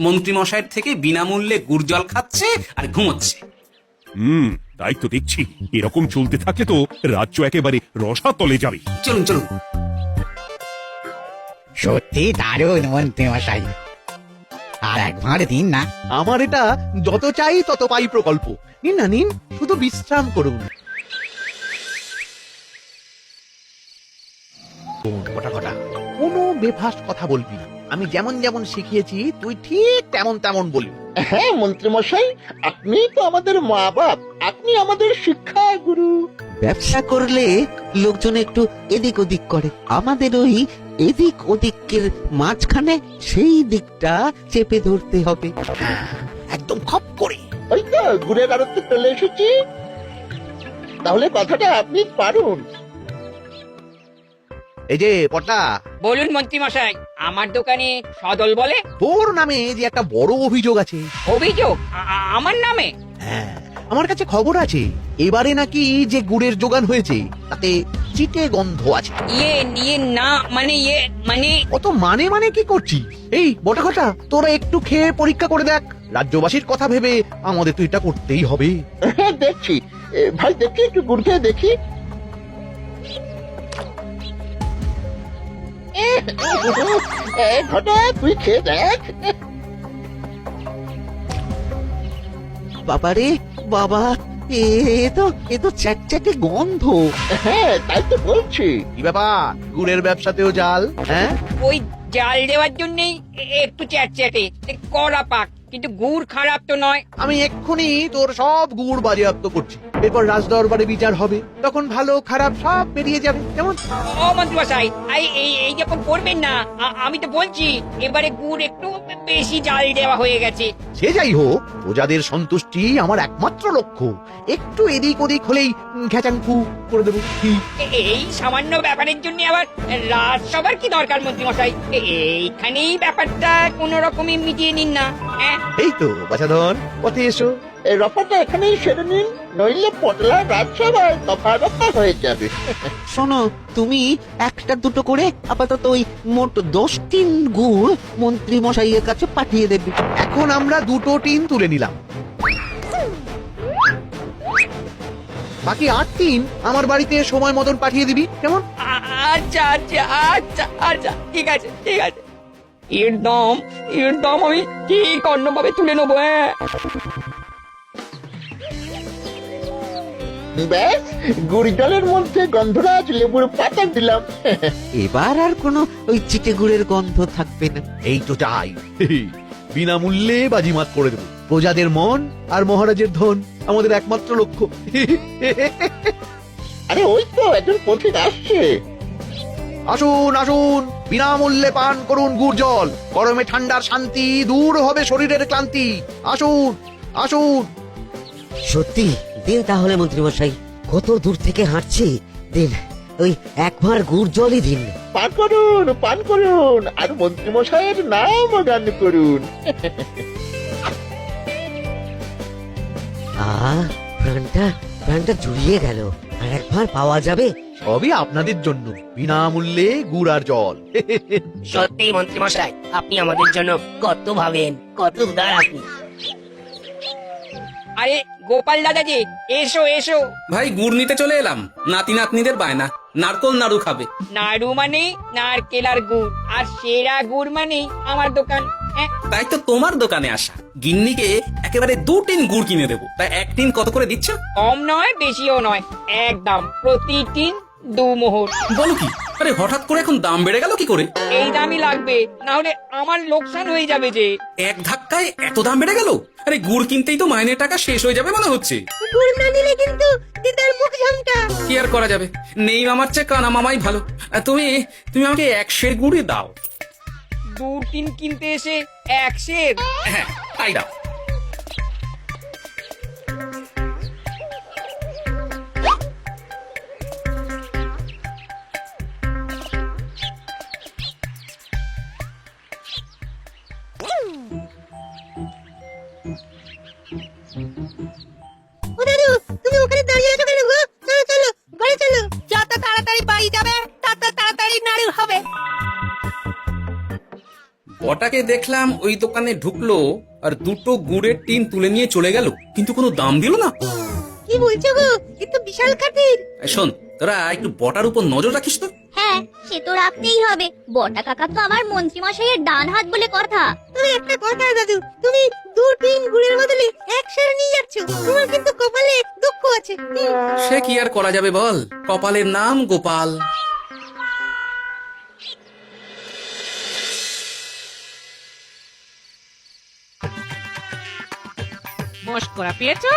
মন্ত্রী মশাইয়ের থেকে বিনামূল্যে গুড় জল খাচ্ছে আর ঘুমোচ্ছে। তাই তো দেখছি। এরকম চলতে থাকলে তো রাজ্য একেবারে রসাতলে যাবে। চলুন চলুন। সত্যি দারুণ মন্ত্রী মশাই, আর একবার দিন না। আমার এটা যত চাই তত পাই প্রকল্প। নিন না নিন, শুধু বিশ্রাম করুন। কটা কটা কোনো বেফাস কথা বলবি না। আমি যেমন যেমন শিখিয়েছি তুই ঠিক তেমন তেমন বলবি। হ্যাঁ মন্ত্রী মশাই, আপনি তো আমাদের মা বাপ, আপনি আমাদের শিক্ষা গুরু। ব্যবসা করলে লোকজন একটু এদিক ওদিক করে, আমাদের ওই এদিক ওদিকের মাঝখানে সেই দিকটা চেপে ধরতে হবে। একদম খপ করে। ওই তো গুড়ের আড়তে চলে এসেছি, তাহলে কথাটা আপনি পারুন। এই যে পটা, বলুন মন্ত্রী মশাই, আমার দোকানে সদল বলে তোর নামে যে একটা বড় অভিযোগ আছে। অভিযোগ আমার নামে? হ্যাঁ, আমার কাছে খবর আছে এবারে নাকি যে গুড়ের যোগান হয়েছে তাতে চিটে গন্ধ আছে। ইয়ে না মানে মানে অত মানে মানে কি করছিস? এই বটা ঘটা, তোরা একটু খেয়ে পরীক্ষা করে দেখ। রাজ্যবাসীর কথা ভেবে আমাদের তো এটা করতেই হবে। হ্যাঁ দেখছি। ভাই দেখি, একটু গুড় খেয়ে দেখি। ঘটা, তুই খেয়ে দেখ। বাবারে বাবা, এ তো চ্যাটচ্যাটে গন্ধ। হ্যাঁ তাই তো বলছি। কি ব্যাপার, গুড়ের ব্যবসাতেও জাল? হ্যাঁ, ওই জাল দেওয়ার জন্যই একটু চ্যাটচ্যাটে কড়া পাক, কিন্তু গুড় খারাপ তো নয়। আমি এক্ষুনি তোর সব গুড় বাজেয়াপ্ত করছি। এরপর রাজদরবারে বিচার হবে, তখন ভালো খারাপ সব বেরিয়ে যাবে। কেমন? ও মন্ত্রী মশাই, এই যখন করবেন না, আমি তো বলছি এবারে গুড় একটু বেশি জাল দেওয়া হয়ে গেছে। সে যাই হোক, প্রজাদের সন্তুষ্টি আমার একমাত্র লক্ষ্য। একটু এদিক ওদিক হলেই ঘ্যাচাংফু করে দেবো। কি? এই সামান্য ব্যাপারের জন্য আবার রাজসভার কি দরকার মন্ত্রী মশাই? এইখানেই ব্যাপারটা কোন রকমে মিটিয়ে নিন না। হ্যাঁ, এই তো বাছাধন, পথে এসো। এই রফাটা এখানেই সেরে নিন, নইলে পটলা রাজসভায় দফা দফা হয়ে যাবে। শোনো, তুমি একটা দুটো করে আপাতত ওই মোট 10 টিন গুড় মন্ত্রী মশাইয়ের কাছে পাঠিয়ে দেবে। এখন আমরা দুটো টিন তুলে নিলাম, বাকি 8 টিন আমার বাড়িতে সময় মতন পাঠিয়ে দিবি। কেমন? আচ্ছা আচ্ছা আচ্ছা আচ্ছা, ঠিক আছে ঠিক আছে। এর দাম আমি ঠিক অন্যভাবে তুলে নেবো। হ্যাঁ, ব্যাস, গুড় জলের মধ্যে গন্ধরাজ লেবুর পাতা দিলাম। এবার আর কোনো ওই চিটে গুড়ের গন্ধ থাকবে না। এই তো চাই। বিনামূল্যে বাজিমাত করে দেবো। প্রজাদের মন আর মহারাজের ধন আমাদের একমাত্র লক্ষ্য। আরে ওই তো একজন পথিক আসছে। আসুন আসুন, বিনামূল্যে পান করুন গুড় জল। গরমে ঠান্ডার শান্তি, দূর হবে শরীরের ক্লান্তি। আসুন আসুন। সত্যি দিন তাহলে মন্ত্রী মশাই, কত দূর থেকে হাঁটছি, দিন ওই একবার গুড় জলই দিন। পান করুন, আর মন্ত্রী মশাইয়ের নাম গান করুন। প্রাণটা জুড়িয়ে গেল। আর একবার পাওয়া যাবে? সবই আপনাদের জন্য, বিনামূল্যে গুড় আর জল। সত্যি মন্ত্রী মশাই, আপনি আমাদের জন্য কত ভাবেন, কত উদার আপনি। আরে গোপাল দাদা যে, এসো এসো। ভাই গুড় নিতে চলে এলাম। নাতি নাতনিদের বায়না, নারকোল নাড়ু খাবে। নাড়ু মানে নারকেল আর গুড়, আর সেরা গুড় মানে আমার দোকান। হ্যাঁ, তাই তো তোমার দোকানে আসা। গিন্নিকে একেবারে 2 টিন গুড় কিনে দেবো। তাই 1 টিন কত করে দিচ্ছ? কম নয় বেশিও নয়, একদম প্রতি টিন 2 মোহর। বলো কি? আরে হঠাৎ করে এখন দাম বেড়ে গেল কি করে? এই দামই লাগবে, না হলে আমার লোকসান হয়ে যাবে যে। এক ধাক্কায় এত দাম বেড়ে গেল? আরে গুড় কিনতেই তো মাইনের টাকা শেষ হয়ে যাবে মনে হচ্ছে। গুড় না দিলে কিন্তু দিদার মুখ ঝামটা। কি আর করা যাবে, নেই মামার চেয়ে কানা মামাই ভালো। তুমি তুমি আমাকে 1 সের গুড়ই দাও। 2 টিন কিনতে এসে 1 সের? হ্যাঁ, তাই দাও। ও দাদু, তুমি ওখানে দাঁড়িয়ে আছো কেন গো? চলো চলো, ঘরে চলো। যত তাড়াতাড়ি বাড়ি যাবে তত তাড়াতাড়ি নাড়ু হবে। বটাকে দেখলাম ওই দোকানে ঢুকলো আর দুটো গুড়ের টিন তুলে নিয়ে চলে গেল, কিন্তু কোনো দাম দিল না। কি বলছো গো, এ তো বিশাল খাতির। এই শোন, তোরা একটু বটার উপর নজর রাখিস তো। হ্যাঁ, সে তো রাখতেই হবে। বটা কাকা তো আমার মন্ত্রী মশাইয়ের ডান হাত বলে কথা। তুমি একটা কথা দাদু, তুমি 2 টিন গুড়ের বদলে 1 সের নিয়ে যাচ্ছ। তোমার কিন্তু কপালে দুঃখ আছে। সে কি আর করা যাবে বল, কপালের নাম গোপাল। মস্করা পেয়েছো?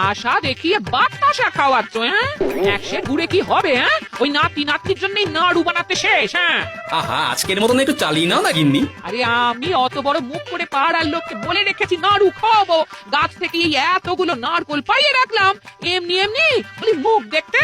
আশা দেখিয়ে বাতাসা খাওয়াচ্ছ, হ্যাঁ? 1 সের ঘুরে কি হবে, হ্যাঁ? ওই নাতির জন্যই নাড়ু বানাতে শেষ, হ্যাঁ? আহা, আজকের মতন একটু চালিয়ে নাও না গিন্নি। আরে আমি অত বড় মুখ করে পাড়ার লোককে বলে রেখেছি নাড়ু খাওয়াবো, গাছ থেকে এই এতগুলো নারকোল পাইয়ে রাখলাম, এমনি এমনি বলি মুখ দেখতে।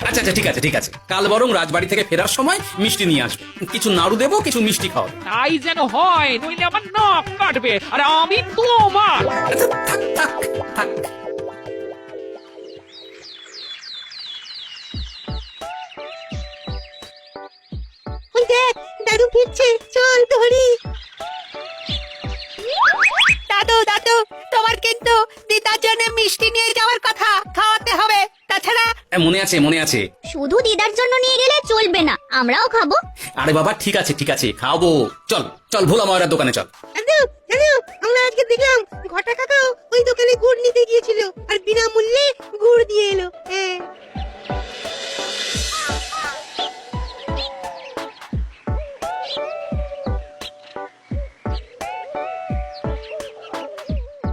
আচ্ছা আচ্ছা, ঠিক আছে ঠিক আছে, কাল বরং রাজবাড়ি থেকে ফেরার সময় মিষ্টি নিয়ে আসবো, কিছু নাড়ু দেবো, কিছু মিষ্টি খাওয়াবো। তাই যেন হয়, নইলে আমার নাক কাটবে আর আমি তোমার। আচ্ছা, থাক থাক থাক। ওই দেখ, দাদু ফিরছে, চল ধরি। দাদু দাদু, তোমার কিন্তু দিদার জন্য মিষ্টি নিয়ে যাওয়ার কথা, খাওয়াতে হবে। তাছাড়া মনে আছে মনে আছে। শুধু দিদার জন্য নিয়ে গেলে চলবে না, আমরাও খাবো। আরে বাবা, ঠিক আছে ঠিক আছে, খাওয়াবো। চল চল, ভোলা ময়রার দোকানে চল। দাদু দাদু, আমরা আজকে দেখলাম ঘটা কাকাও ওই দোকানে গুড় নিতে গিয়েছিল আর বিনামূল্যে গুড় দিয়ে এলো। হ্যাঁ,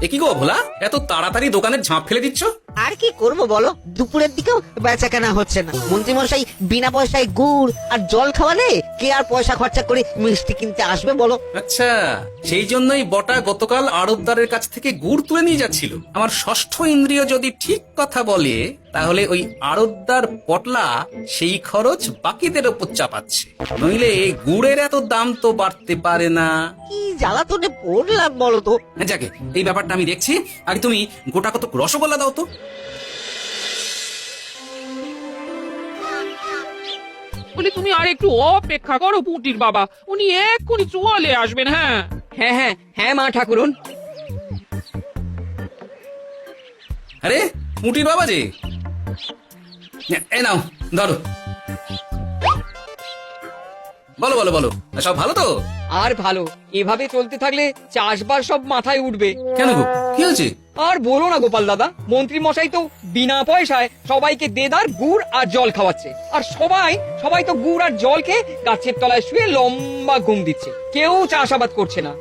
এ কি গো ভোলা, এত তাড়াতাড়ি দোকানের ঝাঁপ ফেলে দিচ্ছ? আর কি করব বলো, দুপুরের দিকেও বেচা কেনা হচ্ছে না। মন্ত্রী মশাই বিনা পয়সায় গুড় আর জল খাওয়ালে কে আর পয়সা খরচা করে মিষ্টি কিনতে আসবে বলো? আচ্ছা, সেই জন্যই বটা গতকাল আড়তদারের কাছ থেকে গুড় তুলে নিয়ে যাচ্ছিল। আমার ষষ্ঠ ইন্দ্রিয় যদি ঠিক কথা বলে, তাহলে ওই আড়তদার পটলা সেই খরচ বাকিদের ওপর চাপাচ্ছে, নইলে গুড়ের এত দাম তো বাড়তে পারে না। কি জ্বালাতনে পড়লাম বলো তো। যাকে, এই ব্যাপারটা আমি দেখছি। আগে তুমি গোটা কত রসগোল্লা দাও তো। বলি তুমি আর একটু অপেক্ষা করো পুটির বাবা, উনি এক্ষুনি চলে আসবেন। হ্যাঁ হ্যাঁ হ্যাঁ হ্যাঁ মা ঠাকুরন। আরে মুটির বাবা যে, এ নাও ধরো। বলো বলো বলো, সব ভালো তো? আর ভালো, এভাবে চলতে থাকলে চাষবাস সব মাথায় উঠবে। কেন গো, কি হয়েছে? আর বলো না গোপাল দাদা, মন্ত্রী মশাই তো বিনা পয়সায় সবাইকে দেদার গুড় আর জল খাওয়াচ্ছে, আর সবাই তো গুড় আর জলকে গাছের তলায় শুয়ে লম্বা ঘুম দিচ্ছে, কেউ চাষাবাদ করছে না।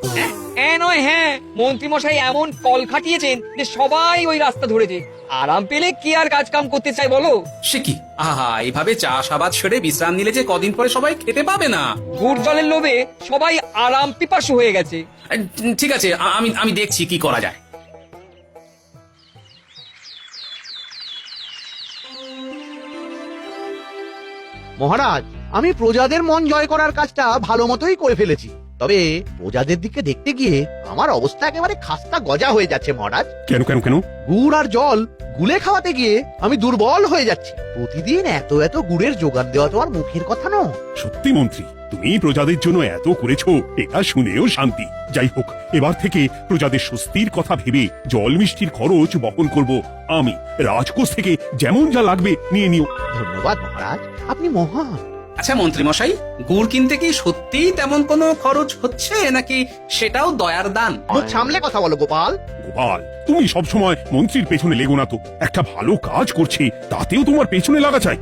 নয়, হ্যাঁ, মন্ত্রী মশাই এমন কল খাটিয়েছেন যে সবাই ওই রাস্তা ধরেছে। আরাম পেলে কে আর কাজ কাম করতে চায় বলো? সে কি, আহা, এইভাবে চাষাবাদ ছেড়ে বিশ্রাম নিলে যে কদিন পরে সবাই খেতে পাবে না। গুড় জলের লোভে সবাই আরাম পিপাসু হয়ে গেছে। ঠিক আছে, আমি দেখছি কি করা যায়। মহারাজ, আমি প্রজাদের মন জয় করার কাজটা ভালো মতোই করে ফেলেছি, তবে প্রজাদের দিকে দেখতে গিয়ে আমার অবস্থা একেবারে খাস্তা গজা হয়ে যাচ্ছে মহারাজ। কেন কেন কেন? গুড় আর জল গুলে খাওয়াতে গিয়ে আমি দুর্বল হয়ে যাচ্ছি। প্রতিদিন এত এত গুড়ের যোগান দেওয়া তো আর মুখের কথা নয়। সত্যি মন্ত্রী, তুমি প্রজাদের জন্য এত করেছো, এটা শুনেও শান্তি। যাই হোক, এবার থেকে প্রজাদের স্বস্তির কথা ভেবে জল মিষ্টির খরচ বহন করব আমি। রাজকোষ থেকে যেমন যা লাগবে নিয়ে নিও। ধন্যবাদ মহারাজ, আপনি মহান। আচ্ছা মন্ত্রী মশাই, গুড় কিনতে কি সত্যিই তেমন কোনো খরচ হচ্ছে, নাকি সেটাও দয়ার দান? মুখ সামলে কথা বলো গোপাল। গোপাল, তুমি সবসময় মন্ত্রীর পেছনে লেগো না তো। একটা ভালো কাজ করছে, তাতেও তোমার পেছনে লাগা চাই।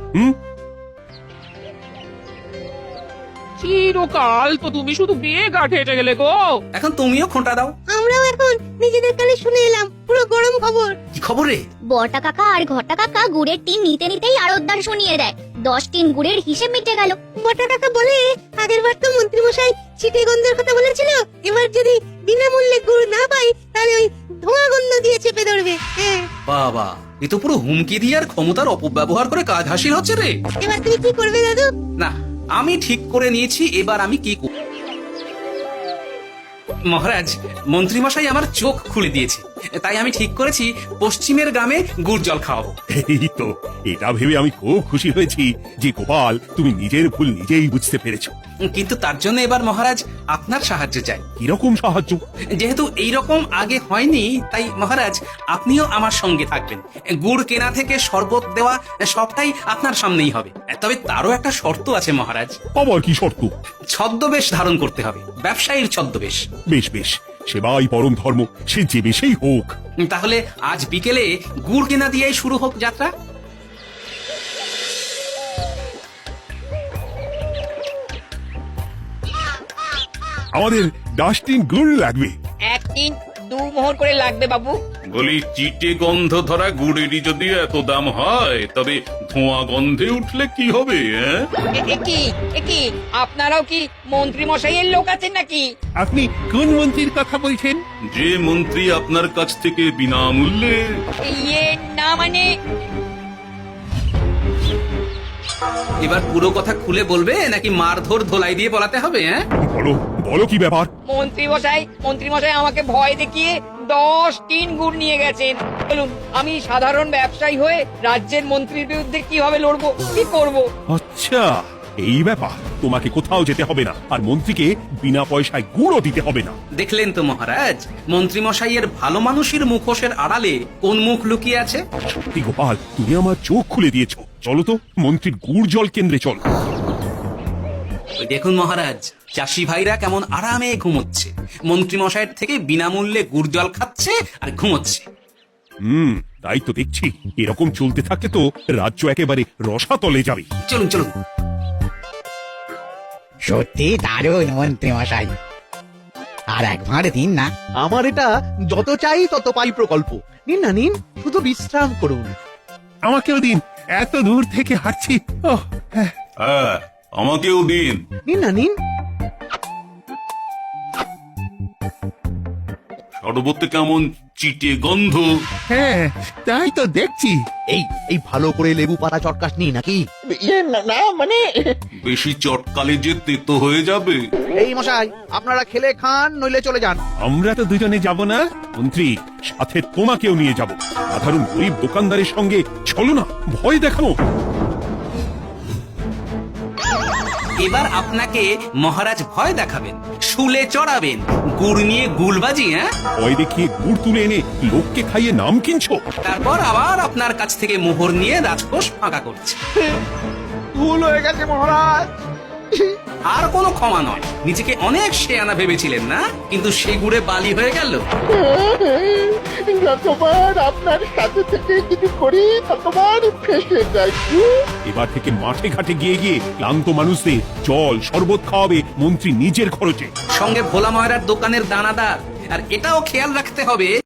চিরকাল তো তুমি শুধু বিয়ে গাঠে এসে গেলে গো। এখন তুমিও খোঁটা দাও। আমরাও এখন নিজেদের কানে শুনে এলাম পুরো গরম খবর। কি খবর রে? বটা কাকা আর ঘটা কাকা গুড়ের টিন নিতে নিতেই আড়তদার শুনিয়ে দেয় 10 টিন গুড়ের হিসেব মিটে গেল। বটা কাকা বলে, আগের বার তো মন্ত্রী মশাই চিটে গন্ধের কথা বলেছিল, এবার যদি বিনামূল্যে গুড় না পাই তাহলে ওই ধোঁয়া গন্ধ দিয়ে চেপে ধরবে। হ্যাঁ, বাবা, এ তো পুরো হুমকি দিয়ে আর ক্ষমতার অপব্যবহার করে কাজ হাসিল হচ্ছে রে। এবার তুমি কি করবে দাদু? না, আমি ঠিক করে নিয়েছি, এবার আমি কি করব। মহারাজ মন্ত্রীমশাই আমার চোখ খুলে দিয়েছে, তাই আমি ঠিক করেছি পশ্চিমের গ্রামে গুড় জল খাওয়াবো। এই তো, এটা ভেবে আমি খুব খুশি হয়েছি যে গোপাল তুমি নিজের ভুল নিজেই বুঝতে পেরেছো। কিন্তু তার জন্য এবার মহারাজ আপনার সাহায্য চাই। কিরকম সাহায্য? যেহেতু এই রকম আগে হয়নি, তাই মহারাজ আপনিও আমার সঙ্গে থাকবেন। গুড় কেনা থেকে শরবত দেওয়া সবটাই আপনার সামনেই হবে। তবে তারও একটা শর্ত আছে মহারাজ। আবার কি শর্ত? ছদ্মবেশ ধারণ করতে হবে, ব্যবসায়ীর ছদ্মবেশ। বেশ বেশ, সেবাই পরম ধর্ম, সে যে বেশেই হোক। তাহলে আজ বিকেলে গুড় কেনা দিয়েই শুরু হোক যাত্রা। আমাদের 10 গুড় লাগবে। 1 3 2 মোহর করে লাগবে বাবু। বলি চিটে গন্ধ ধরা গুড়েরই যদি এত দাম হয়, তবে ধোঁয়া গন্ধে উঠলে কি হবে? একি আপনারাও কি মন্ত্রী মশাইয়ের লোক আছেন নাকি? আপনি কোন মন্ত্রীর কথা বলছেন? যে মন্ত্রী আপনার কাছ থেকে বিনামূল্যে। ইয়ে না মানে এবার পুরো কথা খুলে বলবে নাকি মারধর ধোলাই দিয়ে বলাতে হবে? বলো বলো, কি ব্যাপার? মন্ত্রী মশাই আমাকে ভয় দেখিয়ে 10 টিন গুড় নিয়ে গেছেন। বলুন, আমি সাধারণ ব্যবসায়ী হয়ে রাজ্যের মন্ত্রীর বিরুদ্ধে কিভাবে লড়বো, কি করব? আচ্ছা, এই ব্যাপার। তোমাকে কোথাও যেতে হবে না, আর মন্ত্রীকে বিনা পয়সায় গুড়ও দিতে হবে না। দেখলেন তো মহারাজ, মন্ত্রী মশাইয়ের ভালো মানুষের মুখোশের আড়ালে কোন মুখ লুকিয়ে আছে। সত্যি গোপাল, তুমি আমার চোখ খুলে দিয়েছো। চলো তো মন্ত্রীর গুড় জল কেন্দ্রে চলো। ওই দেখুন মহারাজ, চাষি ভাইরা কেমন আরামে ঘুমোচ্ছে, মন্ত্রী মশাইয়ের থেকে বিনামূল্যে গুড় জল খাচ্ছে আর ঘুমোচ্ছে। তাই তো দেখছি। এরকম চলতে থাকে তো রাজ্য একেবারে রসাতলে যাবে। চলুন চলুন। সত্যি দারুণ মন্ত্রী মশাই, আর একবার দিন না। আমার এটা যত চাই তত পাই প্রকল্প। নিন না নিন, শুধু বিশ্রাম করুন। আমাকেও দিন, এত দূর থেকে হাঁটছি। হ্যাঁ, আমাকেও দিন। নিন না নিন। শরবতে কেমন চিটে গন্ধ। হ্যাঁ, তাই তো দেখছি। এই ভালো করে লেবু পাতা চটকাস নি নাকি? ইয়ে না মানে বেশি চটকালে যে তেতো হয়ে যাবে। এই মশাই, আপনারা খেলে খান, নইলে চলে যান। আমরা তো দুজনে যাব না মন্ত্রী, সাথে তোমাকেও নিয়ে যাব। সাধারণ গরিব দোকানদারের সঙ্গে চলো না, ভয় দেখানো। এবার আপনাকে মহারাজ ভয় দেখাবেন, শুলে চড়াবেন, গুড় নিয়ে গুলবাজি। ভয় দেখিয়ে গুড় তুলে এনে লোককে খাইয়ে নাম কিনছো। তারপর আবার আপনার কাছ থেকে মোহর নিয়ে রাজকোষ ফাঁকা করছে। ভুল হয়ে গেছে মহারাজ। আর কোনো ক্ষমা নয়। নিজেকে অনেক শেয়ানা ভেবেছিলেন না, কিন্তু সে গুড়ে বালি হয়ে গেল। যতবার আপনার সাথে থেকে কিছু করি ততবার ফেসে যাই। এবার থেকে মাঠে ঘাটে গিয়ে গিয়ে ক্লান্ত মানুষদের জল শরবত খাওয়াবে মন্ত্রী নিজের খরচে। সঙ্গে ভোলা ময়রার দোকানের দানাদার। আর এটাও খেয়াল রাখতে হবে